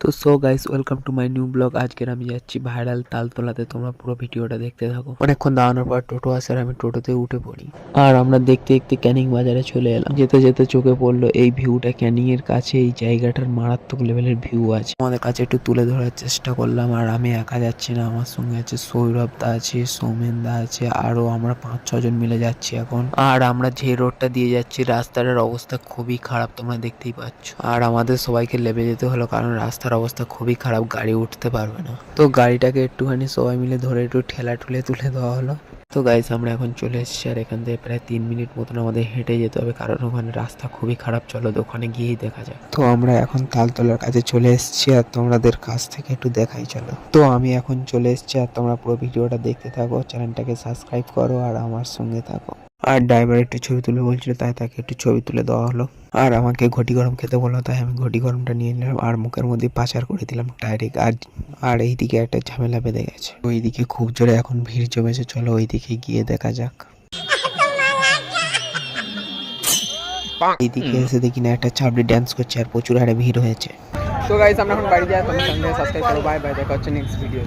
তো so guys welcome to my new blog. আজকের আমি যাচ্ছি ভাইরাল তালতলাতে, তোমরা পুরো ভিডিওটা দেখতে থাকো। অনেকক্ষণ দাঁড়ানোর পর টোটো আসে আর আমি টোটোতে উঠে পড়ি। আর আমরা দেখতে দেখতে ক্যানিং বাজারে চলে এলাম। যেতে যেতে চোখে পড়লো এই ভিউটা। ক্যানিং এর কাছে এই জায়গাটার মারাত্মক লেভেলের ভিউ আছে। আমাদের কাছে একটু তুলে ধরার চেষ্টা করলাম। আর আমি একা যাচ্ছি না, আমার সঙ্গে আছে সৌরভ দা আছে, সৌমেন দা আছে, আরো আমরা 5-6 জন মিলে যাচ্ছি এখন। আর আমরা যে রোডটা দিয়ে যাচ্ছি রাস্তাটার অবস্থা খুবই খারাপ, তোমরা দেখতেই পাচ্ছ। আর আমাদের সবাইকে লেবে যেতে হলো কারণ রাস্তার অবস্থা খুবই খারাপ, গাড়ি উঠতে পারবে না। তো গাড়িটাকে একটুখানি সবাই মিলে ধরে একটু ঠেলা ঠুলে তুলে দেওয়া হলো। তো গাইস আমরা এখন চলে এসেছি আর এখান থেকে প্রায় 3 মিনিট মতন আমাদের হেঁটে যেতে হবে কারণ ওখানে রাস্তা খুবই খারাপ। চলো ওখানে গিয়েই দেখা যাক। তো আমরা এখন তালতলার কাছে চলে এসেছি আর তোমাদের কাছ থেকে একটু দেখাই চলো। তো আমি এখন চলে এসেছি আর তোমরা পুরো ভিডিওটা দেখতে থাকো, চ্যানেলটাকে সাবস্ক্রাইব করো আর আমার সঙ্গে থাকো। আর ড্রাইভার একটু ছবি তুলে বলছিল, তাই তাকে একটু ছবি তুলে দেওয়া হলো। আর আমাকে ঘটি গরম খেতে বললো, তাই আমি ঘটি গরমটা নিয়ে নিলাম আর মুখের মধ্যে পাচার করে দিলাম ডাইরেক্ট। আর এইদিকে একটা ঝামেলা বেঁধে গেছে, ওইদিকে খুব জোরে এখন ভিড় জমেছে। চলো ওইদিকে গিয়ে দেখা যাক। এইদিকে এসে দেখি না একটা চাবড়ি ড্যান্স করছে আর প্রচুর হারে ভিড় হয়েছে। তো গাইস আমরা এখন বাড়ি যাই, তোমরা চ্যানেলটাকে সাবস্ক্রাইব করো। বাই বাই, দেখা হচ্ছে নেক্সট ভিডিও।